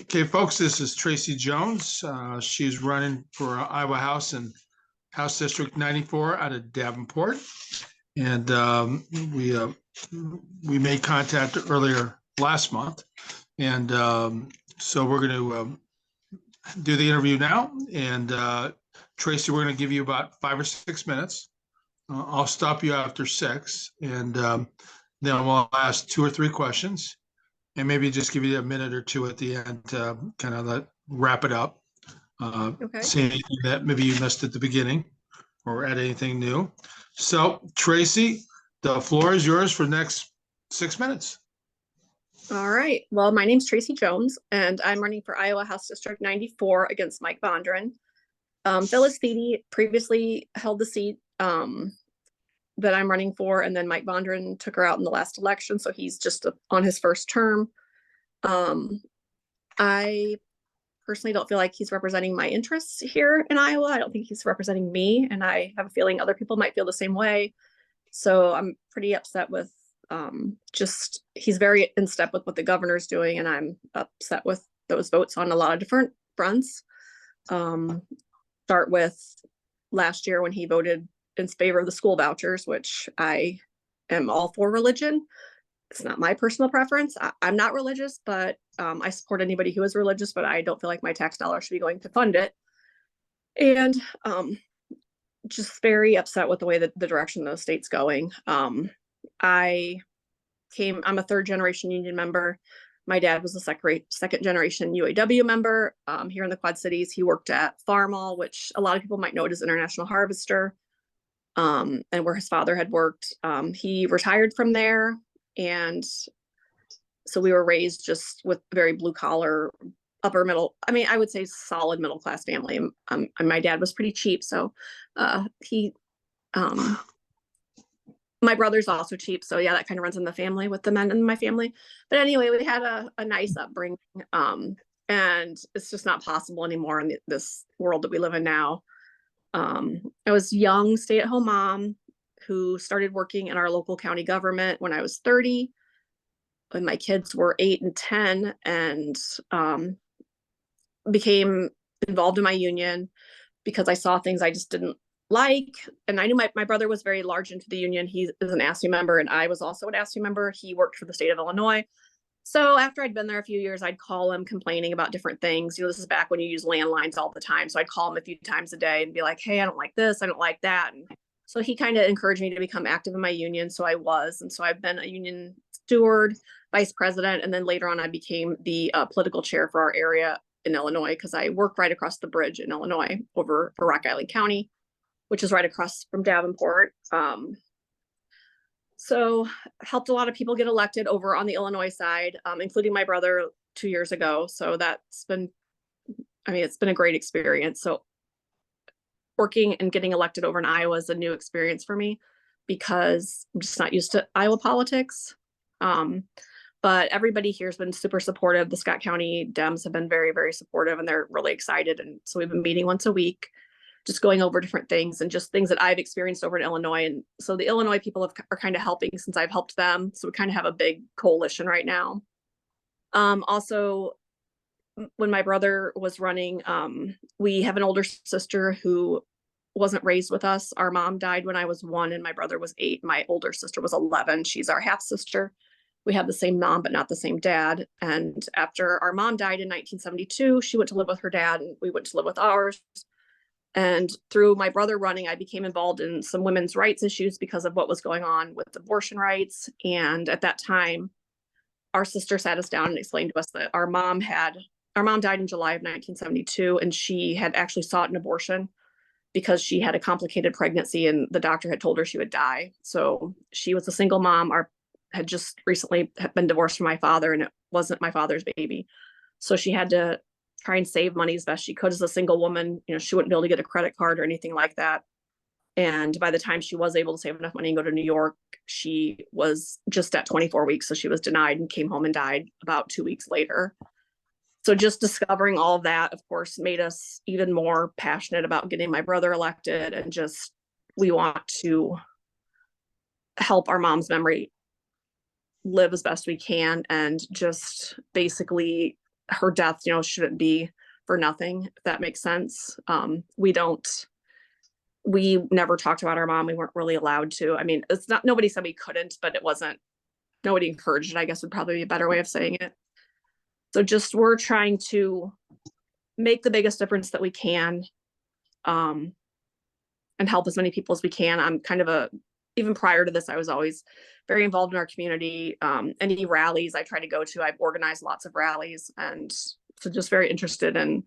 Okay, folks, this is Tracy Jones. She's running for Iowa House and House District 94 out of Davenport. And we made contact earlier last month. And so we're going to do the interview now. And Tracy, we're going to give you about 5 or 6 minutes. I'll stop you after 6. And then we'll ask 2 or 3 questions. And maybe just give you a minute or 2 at the end to kind of wrap it up. Okay. See anything that maybe you missed at the beginning or add anything new. So, Tracy, the floor is yours for the next 6 minutes. All right. Well, my name's Tracy Jones, and I'm running for Iowa House District 94 against Mike Bondren. Phyllis Thiede previously held the seat that I'm running for, and then Mike Bondren took her out in the last election, so he's just on his first term. I personally don't feel like he's representing my interests here in Iowa. I don't think he's representing me, and I have a feeling other people might feel the same way. So I'm pretty upset with just he's very in step with what the governor's doing, and I'm upset with those votes on a lot of different fronts. Start with last year when he voted in favor of the school vouchers, which I am all for religion. It's not my personal preference. I'm not religious, but I support anybody who is religious, but I don't feel like my tax dollars should be going to fund it. And just very upset with the way that the direction the state's going. I'm a 3rd generation union member. My dad was a second generation UAW member here in the Quad Cities. He worked at Farmall, which a lot of people might know it as International Harvester, and where his father had worked. He retired from there. And so we were raised just with very blue collar, upper middle. I mean, I would say solid middle class family. And my dad was pretty cheap. So my brother's also cheap. So yeah, that kind of runs in the family with the men in my family. But anyway, we had a nice upbringing. And it's just not possible anymore in this world that we live in now. I was a young stay-at-home mom who started working in our local county government when I was 30, when my kids were 8 and 10, and became involved in my union because I saw things I just didn't like. And I knew my brother was very large into the union. He is an ASU member, and I was also an ASU member. He worked for the state of Illinois. So after I'd been there a few years, I'd call him complaining about different things. You know, this is back when you use landlines all the time. So I'd call him a few times a day and be like, hey, I don't like this. I don't like that. And so he kind of encouraged me to become active in my union. So I was. And so I've been a union steward, vice president. And then later on, I became the political chair for our area in Illinois because I work right across the bridge in Illinois over for Rock Island County, which is right across from Davenport. So helped a lot of people get elected over on the Illinois side, including my brother 2 years ago. So it's been a great experience. So working and getting elected over in Iowa is a new experience for me because I'm just not used to Iowa politics. But everybody here has been super supportive. The Scott County Dems have been very, very supportive, and they're really excited. And so we've been meeting once a week, just going over different things and just things that I've experienced over in Illinois. And so the Illinois people are kind of helping since I've helped them. So we kind of have a big coalition right now. Also, when my brother was running, we have an older sister who wasn't raised with us. Our mom died when I was 1 and my brother was 8. My older sister was 11. She's our half sister. We have the same mom, but not the same dad. And after our mom died in 1972, she went to live with her dad and we went to live with ours. And through my brother running, I became involved in some women's rights issues because of what was going on with abortion rights. And at that time, our sister sat us down and explained to us that our mom died in July of 1972, and she had actually sought an abortion because she had a complicated pregnancy and the doctor had told her she would die. So she was a single mom, had just recently been divorced from my father, and it wasn't my father's baby. So she had to try and save money as best she could as a single woman. You know, she wouldn't be able to get a credit card or anything like that. And by the time she was able to save enough money and go to New York, she was just at 24 weeks. So she was denied and came home and died about 2 weeks later. So just discovering all of that, of course, made us even more passionate about getting my brother elected. And just, we want to help our mom's memory live as best we can and just basically her death, shouldn't be for nothing, if that makes sense. We never talked about our mom. We weren't really allowed to. I mean, it's not, nobody said we couldn't, but nobody encouraged it, I guess would probably be a better way of saying it. So just, we're trying to make the biggest difference that we can, and help as many people as we can. I'm kind of even prior to this, I was always very involved in our community. Any rallies I try to go to, I've organized lots of rallies, and so just very interested in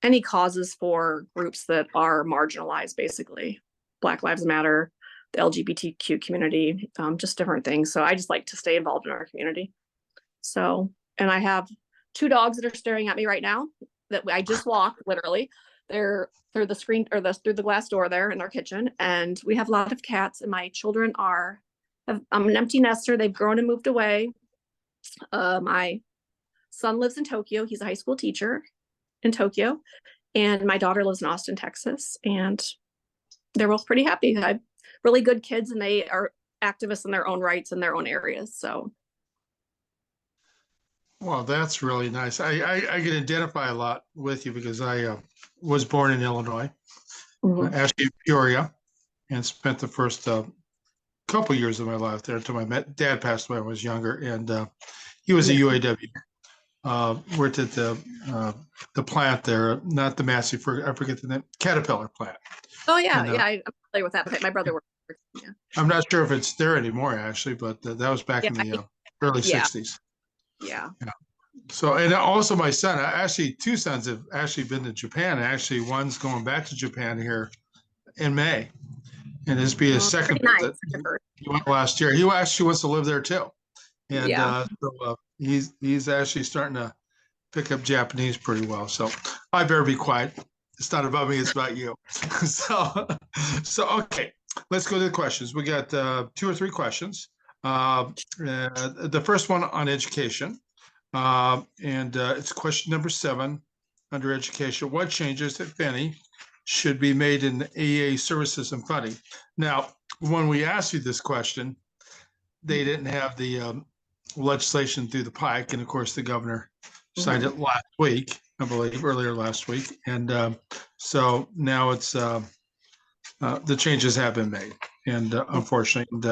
any causes for groups that are marginalized, basically. Black Lives Matter, the LGBTQ community, just different things. So I just like to stay involved in our community. So, and I have 2 dogs that are staring at me right now that I just walked, literally. They're through the screen, or through the glass door there in our kitchen. And we have a lot of cats, and my children I'm an empty nester. They've grown and moved away. My son lives in Tokyo. He's a high school teacher in Tokyo. And my daughter lives in Austin, Texas. And they're both pretty happy. I have really good kids, and they are activists in their own rights in their own areas. So. Well, that's really nice. I can identify a lot with you because I was born in Illinois, actually in Peoria, and spent the first couple years of my life there until my dad passed away when I was younger, and he was a UAW. Worked at the plant there, not the massive, I forget the name, Caterpillar plant. Oh yeah, and, I'm familiar with that plant. My brother worked there. Yeah. I'm not sure if it's there anymore, actually, but that was back in the early 60s. Yeah. So, and also my son, actually 2 sons have actually been to Japan. Actually, one's going back to Japan here in May, and this be his second visit. He went last year. He actually wants to live there too, and so he's actually starting to pick up Japanese pretty well. So I better be quiet. It's not about me; it's about you. so okay, let's go to the questions. We got 2 or 3 questions. The first one on education. And it's question number 7 under education. What changes, if any, should be made in the AEA services and funding? Now, when we asked you this question, they didn't have the legislation through the pike. And of course, the governor signed it last week, I believe, earlier last week. And so now it's the changes have been made. And unfortunately,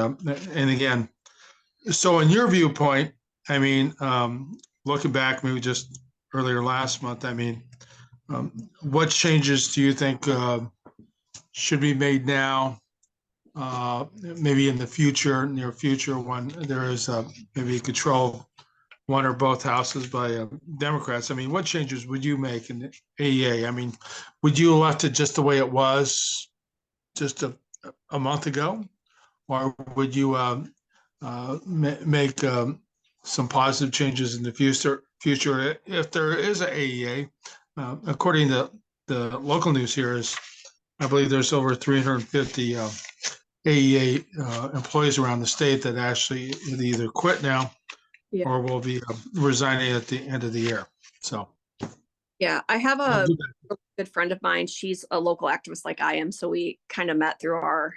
and again, so in your viewpoint, I mean, looking back, maybe just earlier last month, I mean, what changes do you think should be made now, maybe in the future, near future, when there is maybe control one or both houses by Democrats? I mean, what changes would you make in the AEA? I mean, would you have left it just the way it was just a month ago, or would you make some positive changes in the future if there is a AEA? According to the local news here, is I believe there's over 350 AEA employees around the state that actually either quit now or will be resigning at the end of the year. So yeah, I have a really good friend of mine. She's a local activist like I am, so we kind of met through our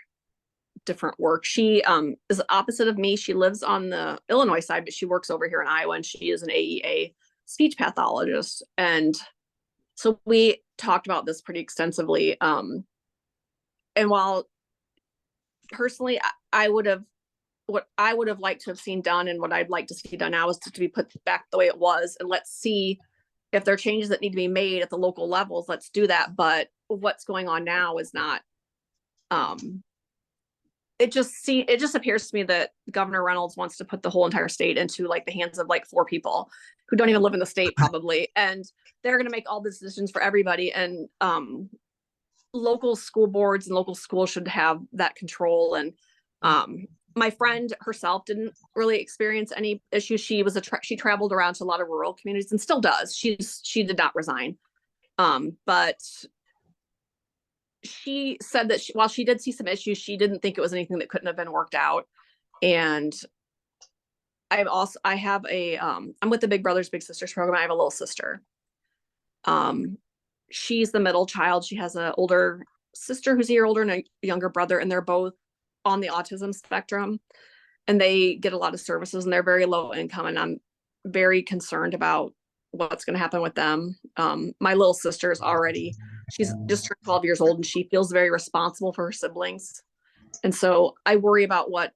different work. She is opposite of me. She lives on the Illinois side, but she works over here in Iowa, and she is an AEA speech pathologist. And so we talked about this pretty extensively. And while personally what I would have liked to have seen done, and what I'd like to see done now, is to be put back the way it was, and let's see if there are changes that need to be made at the local levels. Let's do that. But what's going on now is not it just appears to me that Governor Reynolds wants to put the whole entire state into like the hands of like 4 people who don't even live in the state probably, and they're going to make all the decisions for everybody. And local school boards and local schools should have that control. And my friend herself didn't really experience any issues. She was she traveled around to a lot of rural communities and still does. She did not resign, but she said that while she did see some issues, she didn't think it was anything that couldn't have been worked out. And I'm with the Big Brothers Big Sisters program. I have a little sister. She's the middle child. She has an older sister who's a year older and a younger brother, and they're both on the autism spectrum, and they get a lot of services, and they're very low income. And I'm very concerned about what's going to happen with them. My little sister's she's just turned 12 years old, and she feels very responsible for her siblings. And so I worry about what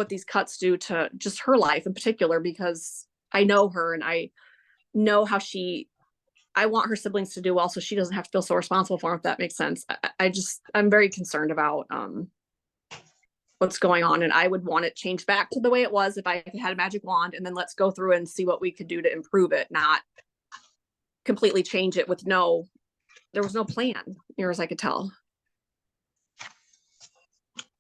these cuts do to just her life in particular, because I know her and I know how I want her siblings to do well, so she doesn't have to feel so responsible for them, if that makes sense. I'm very concerned about what's going on, and I would want it changed back to the way it was if I had a magic wand, and then let's go through and see what we could do to improve it, not completely change it with there was no plan, near as I could tell.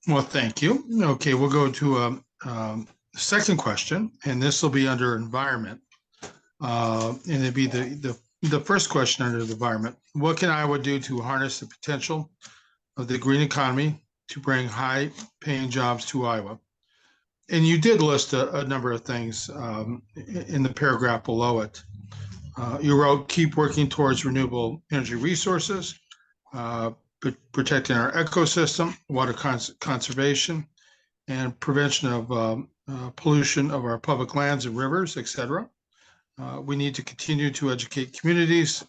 Well, thank you. Okay, we'll go to the second question, and this will be under environment. And it'd be the first question under the environment. What can Iowa do to harness the potential of the green economy to bring high-paying jobs to Iowa? And you did list a number of things in the paragraph below it. You wrote, keep working towards renewable energy resources, protecting our ecosystem, water conservation, and prevention of pollution of our public lands and rivers, etc. We need to continue to educate communities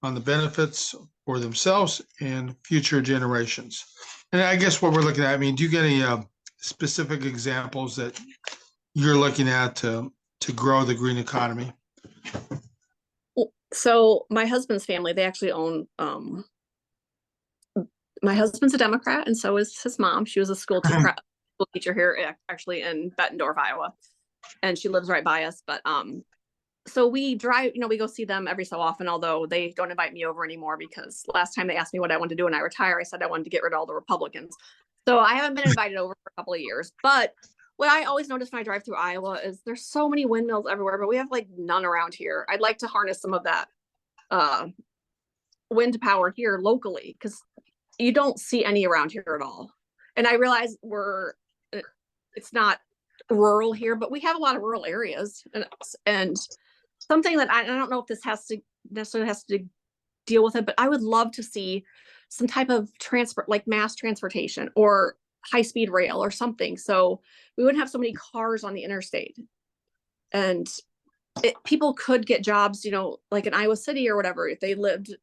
on the benefits for themselves and future generations. And I guess what we're looking at, I mean, do you get any specific examples that you're looking at to grow the green economy? So my husband's family, they actually own, my husband's a Democrat, and so is his mom. She was a school teacher here, actually in Bettendorf, Iowa, and she lives right by us. But so we drive, we go see them every so often, although they don't invite me over anymore, because last time they asked me what I wanted to do when I retire, I said I wanted to get rid of all the Republicans. So I haven't been invited over for a couple of years. But what I always notice when I drive through Iowa is there's so many windmills everywhere, but we have like none around here. I'd like to harness some of that wind power here locally, because you don't see any around here at all. And I realize it's not rural here, but we have a lot of rural areas, and something that I don't know if this necessarily has to deal with it, but I would love to see some type of transport, like mass transportation or high-speed rail or something, so we wouldn't have so many cars on the interstate, and people could get jobs, like in Iowa City or whatever, if they lived.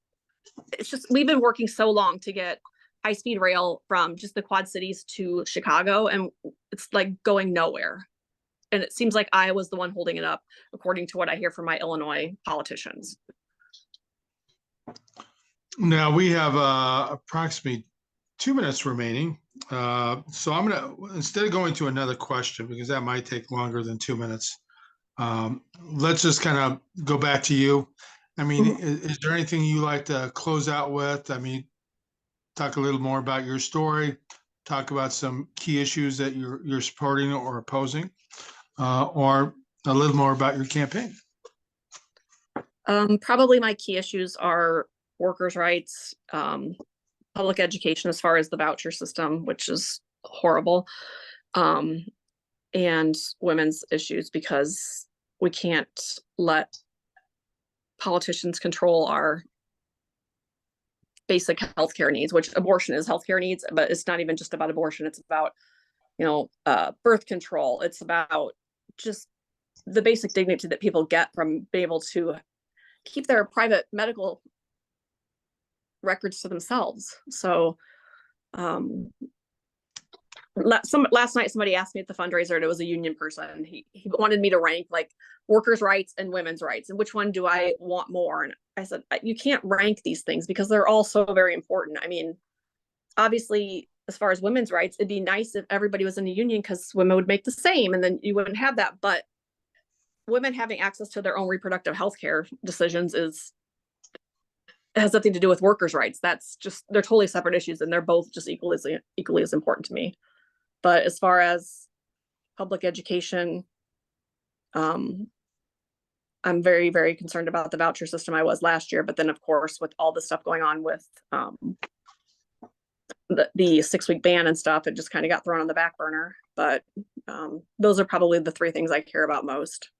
It's just, we've been working so long to get high-speed rail from just the Quad Cities to Chicago, and it's like going nowhere. And it seems like Iowa's the one holding it up, according to what I hear from my Illinois politicians. Now we have approximately 2 minutes remaining. So I'm gonna, instead of going to another question, because that might take longer than 2 minutes, let's just kind of go back to you. I mean, is there anything you like to close out with? I mean, talk a little more about your story, talk about some key issues that you're supporting or opposing, or a little more about your campaign. Probably my key issues are workers' rights, public education as far as the voucher system, which is horrible, and women's issues, because we can't let politicians control our basic healthcare needs, which abortion is healthcare needs, but it's not even just about abortion. It's about, birth control. It's about just the basic dignity that people get from being able to keep their private medical records to themselves. So last night somebody asked me at the fundraiser, and it was a union person. He wanted me to rank like workers' rights and women's rights, and which one do I want more? And I said, you can't rank these things because they're all so very important. I mean, obviously, as far as women's rights, it'd be nice if everybody was in a union, because women would make the same, and then you wouldn't have that. But women having access to their own reproductive health care decisions has nothing to do with workers' rights. That's just, they're totally separate issues, and they're both just equally as important to me. But as far as public education, I'm very, very concerned about the voucher system. I was last year, but then of course, with all the stuff going on with the 6-week ban and stuff, it just kind of got thrown on the back burner. But those are probably the 3 things I care about most.